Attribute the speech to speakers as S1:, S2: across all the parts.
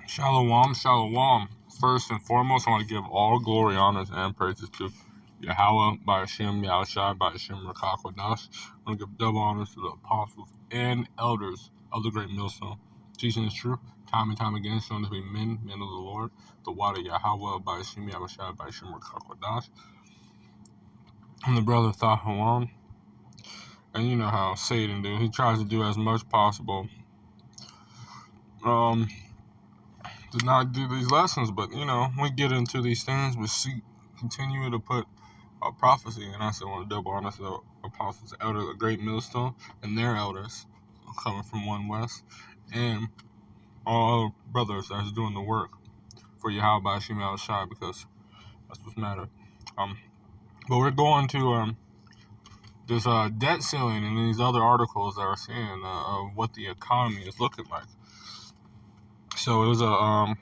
S1: Shalom, shalom. First and foremost, I want to give all glory, honors, and praises to Yahweh, by Hashem, Yahushai, by Hashem, Rakakwadash. I want to give double honors to the apostles and elders of the great millstone, teaching the truth time and time again, showing to be men of the Lord, the water Yahweh, by Hashem, Yahushai, by Hashem, Rakakwadash. And the brother Thahawan. And you know how Satan do. He tries to do as much possible. To not do these lessons, but we get into these things, we continue to put a prophecy, and I said, want to double honor to the apostles, the elder, the great millstone, and their elders coming from One West, and all brothers that's doing the work for Yahweh by Shema Shai, because that's what's matter. But we're going to this debt ceiling and these other articles that are saying what the economy is looking like. So it was a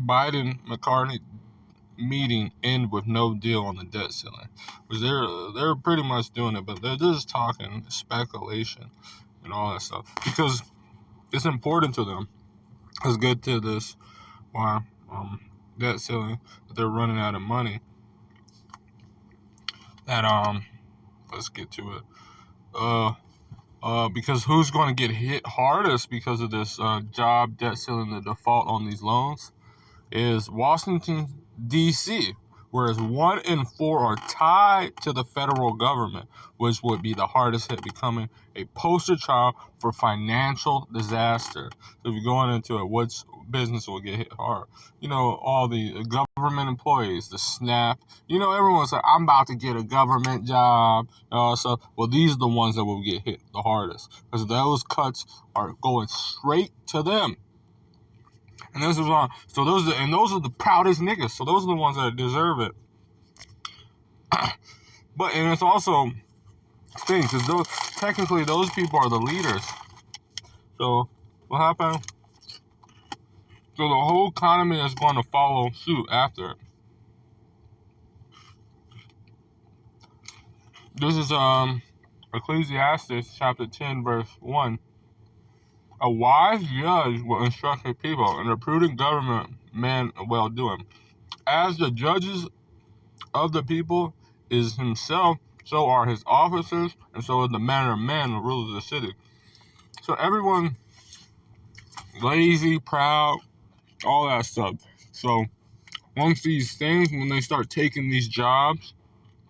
S1: Biden-McCartney meeting end with no deal on the debt ceiling, which they're pretty much doing it, but they're just talking speculation and all that stuff because it's important to them. Let's get to this why debt ceiling, that they're running out of money. That let's get to it. Because who's going to get hit hardest because of this job debt ceiling, the default on these loans, is Washington, D.C., whereas 1 in 4 are tied to the federal government, which would be the hardest hit, becoming a poster child for financial disaster. So if you're going into it, which business will get hit hard? All the government employees, the SNAP. Everyone's like, I'm about to get a government job. Well, these are the ones that will get hit the hardest because those cuts are going straight to them. And this is on. So those are the proudest niggas. So those are the ones that deserve it. And it's also things because technically those people are the leaders. So what happened? So the whole economy is going to follow suit after it. This is Ecclesiastes chapter 10 verse 1. A wise judge will instruct his people, and a prudent government man well doing. As the judges of the people is himself, so are his officers, and so is the manner of man who rules the city. So everyone lazy, proud, all that stuff. So once these things, when they start taking these jobs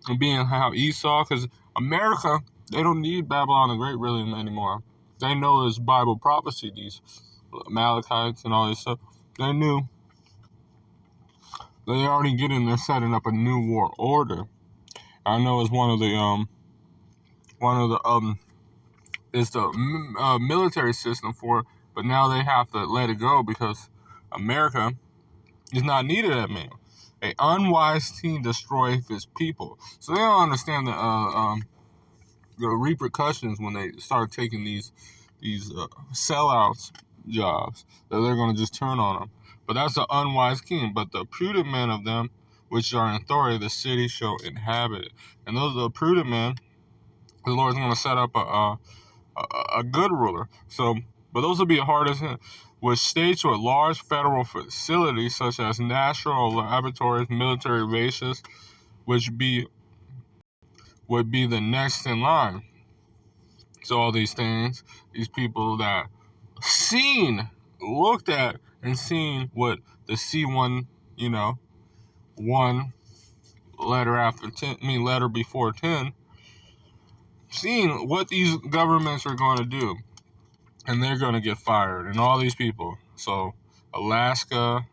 S1: and being how Esau, because America, they don't need Babylon the Great really anymore. They know this Bible prophecy, these Amalekites and all this stuff. They knew they already getting there, setting up a new war order. I know it's it's the military system for it, but now they have to let it go because America is not needed at me. An unwise team destroys its people. So they don't understand the repercussions when they start taking these sellouts jobs that they're going to just turn on them. But that's the unwise king. But the prudent men of them, which are in authority, the city shall inhabit it. And those are the prudent men. The Lord's going to set up a good ruler. So, but those will be the hardest hit. With states with large federal facilities such as national laboratories, military bases, which would be the next in line. So all these things, these people that looked at and seen what the C1, one letter after 10, letter before 10, seeing what these governments are going to do, and they're going to get fired, and all these people. So Alaska,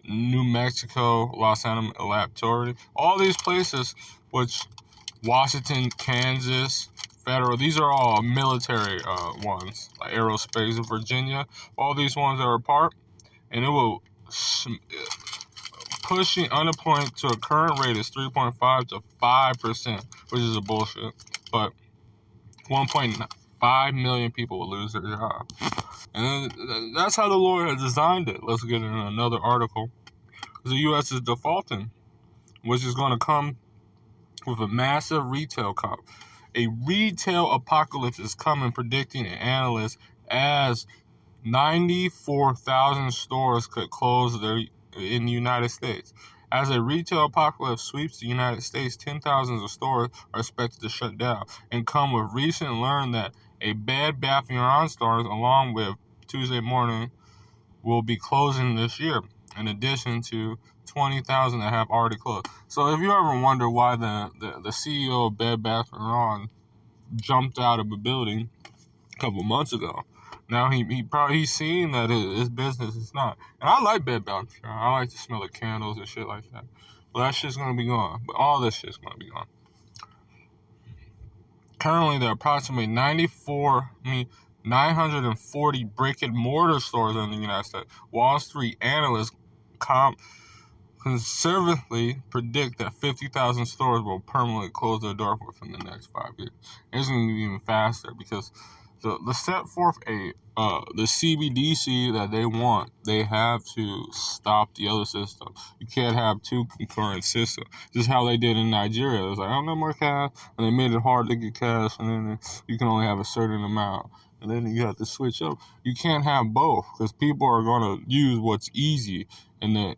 S1: New Mexico, Los Angeles Laboratory, all these places, which Washington, Kansas, federal, these are all military ones, like aerospace, Virginia, all these ones that are apart, and it will pushing unemployment to a current rate is 3.5 to 5%, which is a bullshit. But 1.5 million people will lose their job. And that's how the Lord has designed it. Let's get in another article. The U.S. is defaulting, which is going to come with a massive retail cop. A retail apocalypse is coming, predicting an analyst as 94,000 stores could close in the United States. As a retail apocalypse sweeps the United States, 10,000s of stores are expected to shut down. And come with recent learn that a Bed Bath & Beyond stores, along with Tuesday Morning, will be closing this year, in addition to 20,000 that have already closed. So if you ever wonder why the CEO of Bed Bath & Beyond jumped out of a building a couple months ago, now he's seeing that his business is not. And I like Bed Bath & Beyond. I like to smell the candles and shit like that. But that shit's gonna be gone. But all this shit's gonna be gone. Currently, there are approximately 940 brick-and-mortar stores in the United States. Wall Street analysts conservatively predict that 50,000 stores will permanently close their doors within the next 5 years. It's going to be even faster because the set forth the CBDC that they want, they have to stop the other system. You can't have two concurrent systems. Just how they did in Nigeria. It was like, oh, no more cash, and they made it hard to get cash, and then you can only have a certain amount. And then you have to switch up. You can't have both because people are going to use what's easy, and then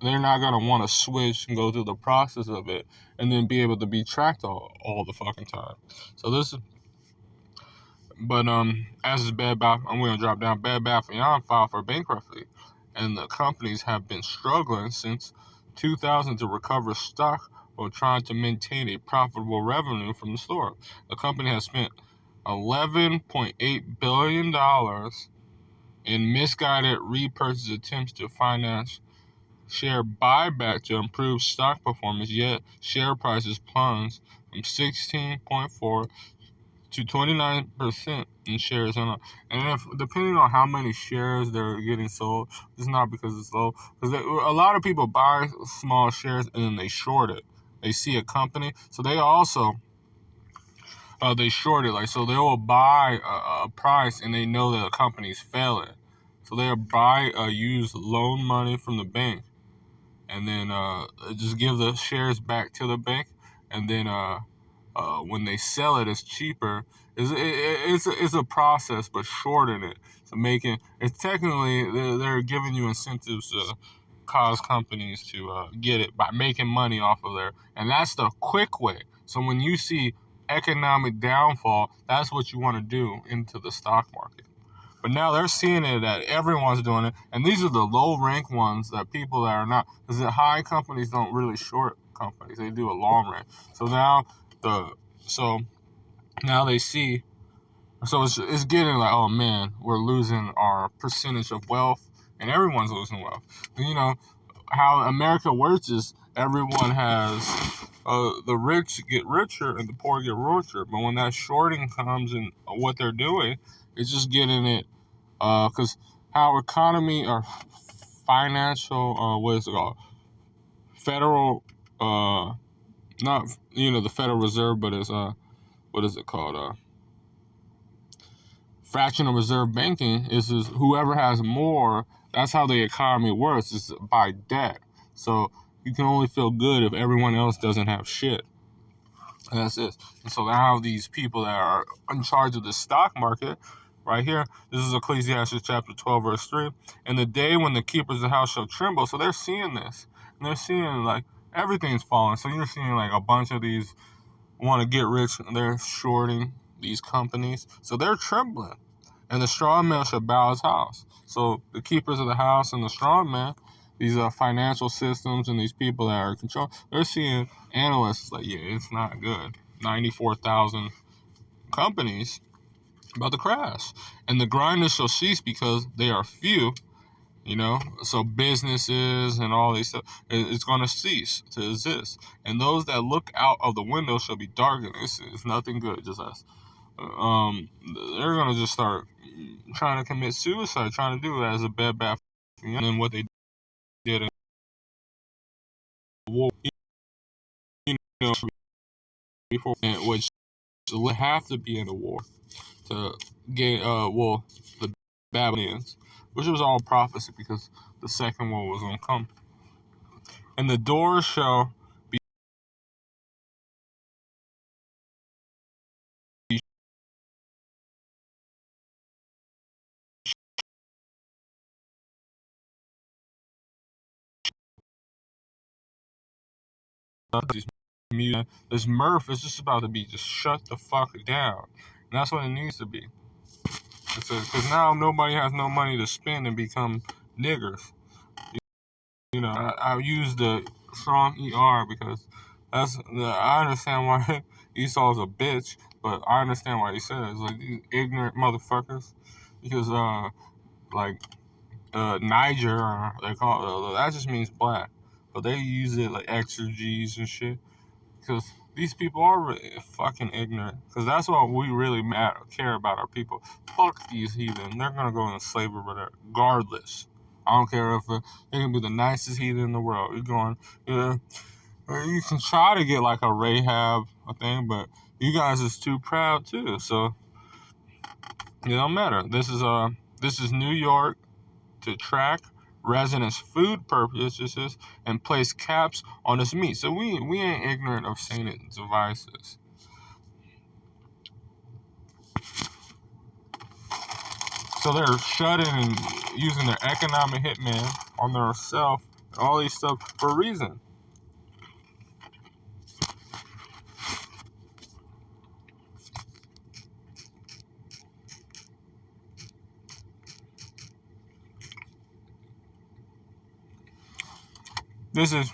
S1: they're not going to want to switch and go through the process of it and then be able to be tracked all the fucking time. So this is, but as is Bed Bath, I'm going to drop down. Bed Bath & Beyond filed for bankruptcy, and the companies have been struggling since 2000 to recover stock while trying to maintain a profitable revenue from the store. The company has spent $11.8 billion in misguided repurchase attempts to finance share buyback to improve stock performance, yet share prices plunged from 16.4 to 29% in shares. And if depending on how many shares they're getting sold, it's not because it's low. Because a lot of people buy small shares and then they short it. They see a company, so they also they short it. Like, so they will buy a price and they know that the company's failing, so they'll buy use loan money from the bank, and then just give the shares back to the bank, and then when they sell it, it's cheaper. It's a process, but shorten it. So making it's technically they're giving you incentives to cause companies to get it by making money off of there, and that's the quick way. So when you see economic downfall, that's what you want to do into the stock market. But now they're seeing it that everyone's doing it, and these are the low-rank ones that people that are not, because the high companies don't really short companies; they do a long rank. So now they see, so it's getting like, oh man, we're losing our percentage of wealth, and everyone's losing wealth. You know how America works is everyone has the rich get richer and the poor get richer, but when that shorting comes and what they're doing, it's just getting it. Because how economy or financial, what is it called? Federal, not, the Federal Reserve, but it's, what is it called? Fractional reserve banking is whoever has more, that's how the economy works, is by debt. So you can only feel good if everyone else doesn't have shit. And that's it. And so now these people that are in charge of the stock market, right here, this is Ecclesiastes chapter 12, verse 3. And the day when the keepers of the house shall tremble. So they're seeing this. And they're seeing like everything's falling. So you're seeing like a bunch of these want to get rich, and they're shorting these companies. So they're trembling. And the strong man shall bow his house. So the keepers of the house and the strong man, these financial systems and these people that are in control, they're seeing analysts like, yeah, it's not good. 94,000 companies about to crash. And the grinders shall cease because they are few, so businesses and all these stuff, it's going to cease to exist. And those that look out of the window shall be darkened. It's nothing good, just us. They're going to just start trying to commit suicide, trying to do it as a Bed Bath, and then what they did in the war, before, which have to be in a war to get, the Babylonians, which was all prophecy because the second war was going to come. And the doors shall be these music, this mirth is just about to be just shut the fuck down. And that's what it needs to be. Because now nobody has no money to spend and become niggers. You know, I use the strong ER because I understand why Esau's a bitch, but I understand why he says like these ignorant motherfuckers. Because like Niger, they call it, that just means black, but they use it like exegees and shit. Because these people are really fucking ignorant. Because that's what we really care about our people. Fuck these heathen. They're gonna go into slavery regardless. I don't care if they can be the nicest heathen in the world. You're going, yeah. You can try to get like a Rahab thing, but you guys is too proud too. So it don't matter. This is New York to track residents' food purchases and place caps on this meat. So we ain't ignorant of Satan's devices. So they're shutting and using their economic hitman on their self and all these stuff for a reason. This is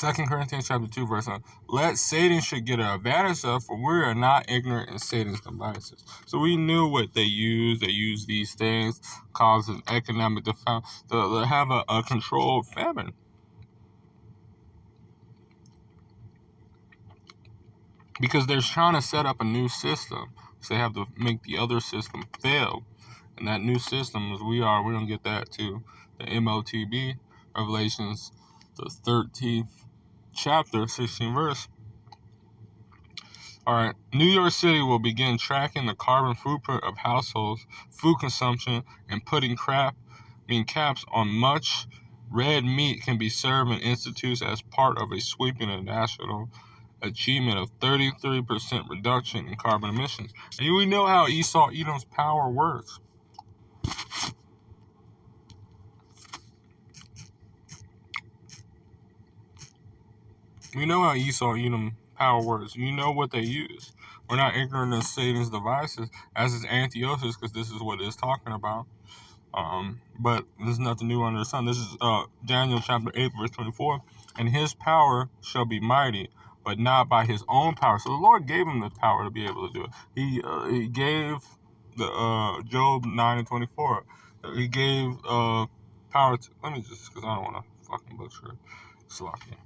S1: 2 Corinthians chapter 2, verse 1. Let Satan should get an advantage of, for we are not ignorant in Satan's devices. So we knew what they used. They used these things, cause an economic defense, to have a controlled famine. Because they're trying to set up a new system. So they have to make the other system fail. And that new system is we're going to get that too. The MOTB, Revelations, the 13th chapter, 16th verse. All right. New York City will begin tracking the carbon footprint of households, food consumption, and putting caps on much red meat can be served in institutes as part of a sweeping national achievement of 33% reduction in carbon emissions. And we know how Esau Edom's power works. We know how Esau Edom power works. You know what they use. We're not ignorant of Satan's devices, as is Antiochus, because this is what it's talking about. But there's nothing new under the sun. This is Daniel chapter 8, verse 24. And his power shall be mighty, but not by his own power. So the Lord gave him the power to be able to do it. He gave the Job 9 and 24. He gave power to, let me just, because I don't want to fucking butcher it. Slocky.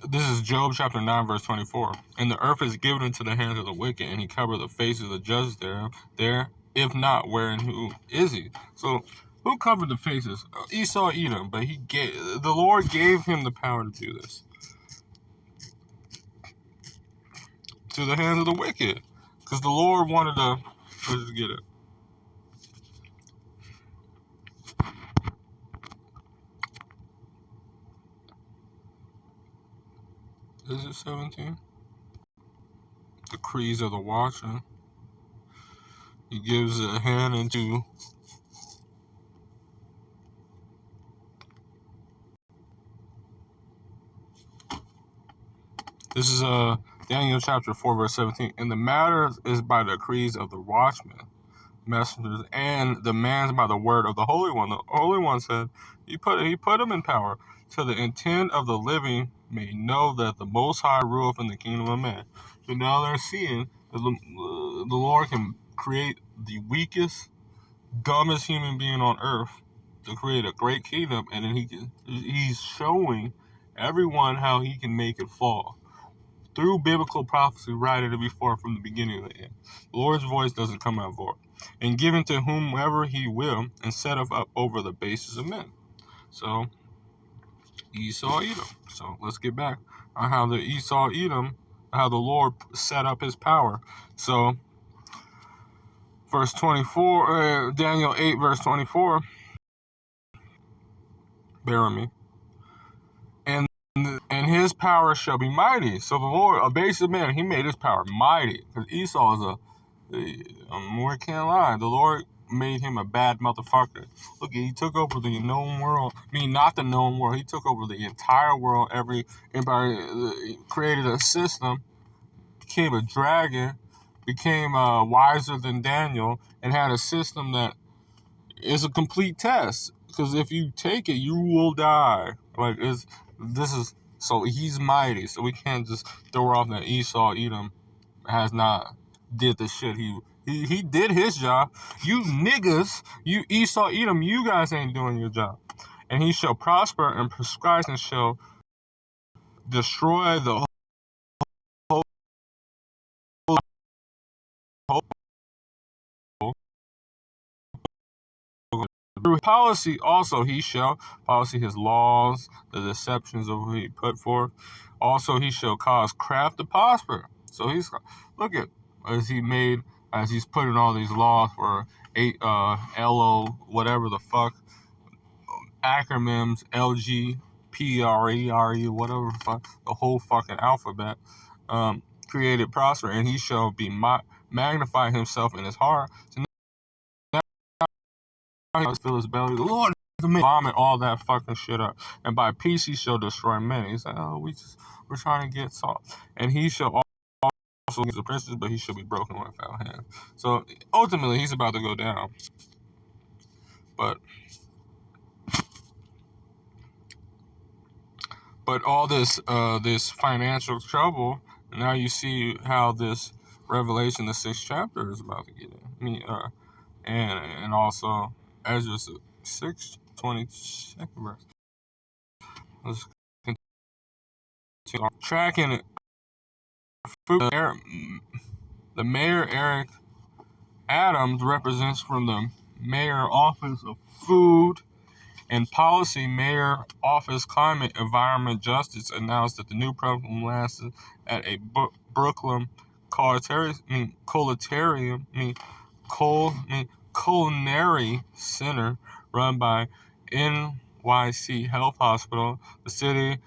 S1: This is Job chapter 9, verse 24. And the earth is given into the hands of the wicked, and he covered the faces of the judges there. If not, where and who is he? So, who covered the faces? Esau Edom, but the Lord gave him the power to do this. To the hands of the wicked. Because the Lord wanted to, let's just get it. Is it 17? Decrees of the watcher. He gives a hand into this is Daniel chapter 4, verse 17. And the matter is by the decrees of the watchmen, messengers, and the man's by the word of the Holy One. The Holy One said, he put him in power, so the intent of the living may know that the Most High ruleth in the kingdom of man. So now they're seeing that the Lord can create the weakest, dumbest human being on earth to create a great kingdom, and then he's showing everyone how he can make it fall. Through biblical prophecy, written before from the beginning of the end. The Lord's voice doesn't come out void. And given to whomever he will, and set up over the bases of men. So, Esau Edom. So, let's get back on how the Esau Edom, how the Lord set up his power. So, verse 24, Daniel 8, verse 24. Bear with me. And his power shall be mighty. So the Lord, a base of man, he made his power mighty. Because Esau is we can't lie. The Lord made him a bad motherfucker. Look, he took over the known world. I mean, not the known world. He took over the entire world. Every empire, created a system, became a dragon, became wiser than Daniel, and had a system that is a complete test. Because if you take it, you will die. So he's mighty. So we can't just throw off that Esau, Edom has not did the shit he did his job. You niggas, you Esau, Edom, you guys ain't doing your job. And he shall prosper and prescribe and shall destroy the whole through policy also he shall policy his laws, the deceptions of who he put forth. Also he shall cause craft to prosper. So he's look at as he's putting all these laws for LO whatever the fuck acronyms LGPRERE whatever the fuck the whole fucking alphabet created prosper, and he shall be magnify himself in his heart. So now he fill his belly. The Lord vomit all that fucking shit up, and by peace he shall destroy many. He's like, oh, we're trying to get salt, and he shall also get the princes, but he shall be broken without hands. So ultimately, he's about to go down. But all this financial trouble. Now you see how this Revelation, the 6th chapter, is about to get in. I mean, and also Ezra 6:22 verse. Let's continue tracking it. The mayor Eric Adams represents from the mayor office of food and policy, Mayor Office Climate Environment Justice announced that the new program lasted at a Brooklyn culinary center run by NYC Health Hospital, the city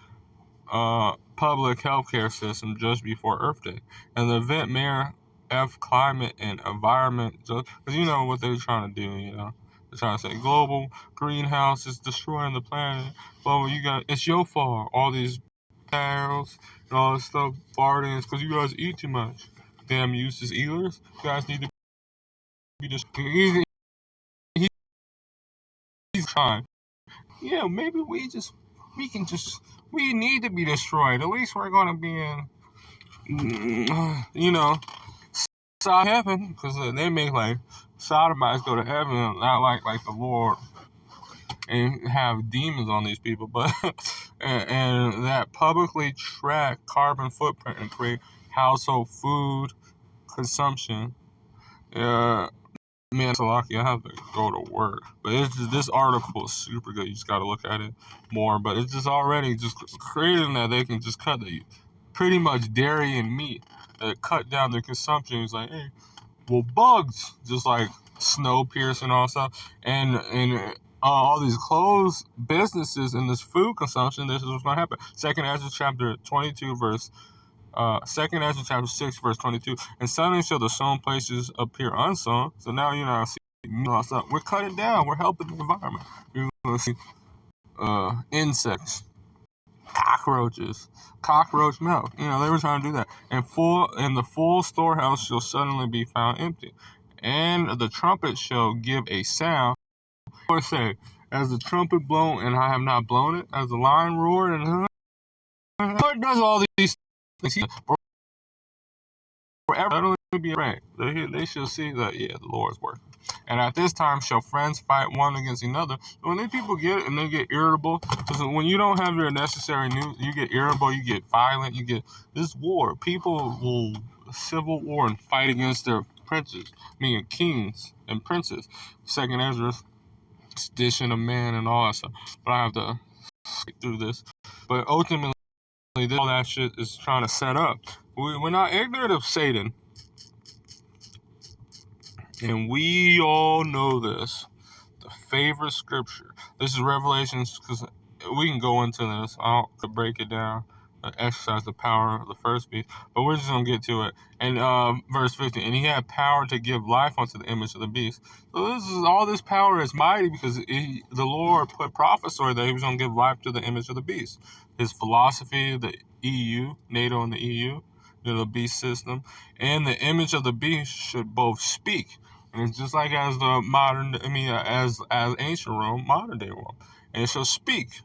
S1: public healthcare system, just before Earth Day. And the event, Mayor F Climate and Environment Justice, because you know what they're trying to do, you know. They're trying to say global greenhouse is destroying the planet. Well, it's your fault. All these barrels and all this stuff farting is because you guys eat too much. Damn useless eaters. You guys need to be just. He's trying. Yeah, maybe we need to be destroyed. At least we're gonna be in, heaven, because they make like sodomites go to heaven, not like the Lord, and have demons on these people, but and that publicly track carbon footprint and create household food consumption. Man, Salaki, I have to go to work, but this article is super good. You just got to look at it more, but it's just already just creating that they can just cut pretty much dairy and meat, cut down the consumption. It's like, hey, well, bugs, just like snow piercing and all stuff, and all these closed businesses and this food consumption. This is what's going to happen. Second Ezra chapter 22 verse. 2nd Ezra chapter 6 verse 22. And suddenly shall the sown places appear unsown. So now we're cutting down. We're helping the environment. You're going to see insects, cockroaches, cockroach milk. They were trying to do that. And the full storehouse shall suddenly be found empty. And the trumpet shall give a sound. Or say, as the trumpet blown, and I have not blown it, as the lion roared, and the Lord does all these things. Forever be afraid. They shall see that, the Lord's working. And at this time shall friends fight one against another. When these people get it and they get irritable, because when you don't have your necessary news, you get irritable, you get violent, you get this war. People will civil war and fight against their princes, meaning kings and princes. 2nd Ezra, sedition of man and all that stuff. But I have to get through this. But ultimately, all that shit is trying to set up. We're not ignorant of Satan. And we all know this. The favorite scripture. This is Revelations, because we can go into this. I'll break it down. exercise the power of the first beast. But we're just going to get to it. And verse 50, and he had power to give life unto the image of the beast. So all this power is mighty because the Lord put prophecy that he was going to give life to the image of the beast. His philosophy, the EU, NATO and the EU, the beast system, and the image of the beast should both speak. And it's just like as the as ancient Rome, modern day Rome. And it shall speak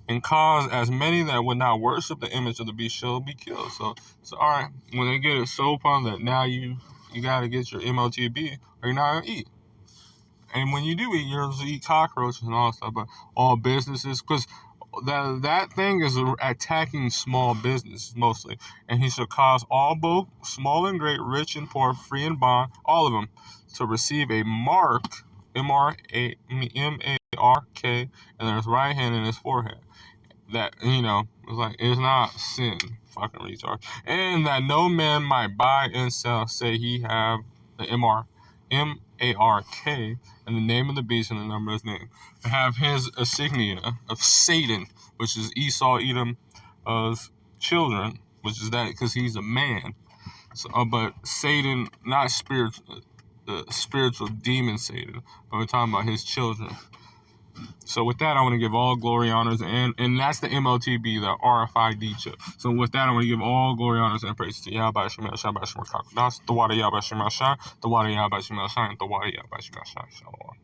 S1: and cause as many that would not worship the image of the beast shall be killed. So all right, when they get it so upon that now you got to get your MOTB or you're not going to eat. And when you do eat, you're supposed to eat cockroaches and all that stuff, but all businesses, because that thing is attacking small businesses mostly. And he shall cause all both small and great, rich and poor, free and bond, all of them, to receive a mark, M-A-R-K, and his right hand and his forehead. That, it's not sin, fucking retard. And that no man might buy and sell, say he have the M-A-R-K, and the name of the beast and the number of his name. To have his insignia of Satan, which is Esau, Edom's children, which is that because he's a man. So, but Satan, not spiritual, the spiritual demon Satan, but we're talking about his children. So with that, I want to give all glory, honors, and that's the MOTB, the RFID chip. So with that, I want to give all glory, honors, and praise to Yahweh Shemel Shah Bashmer Kakadas, the water Yahweh Shemel Shah, the water Yahweh Shemel Shah, and the water Yahweh Shemel Shah. Shalom.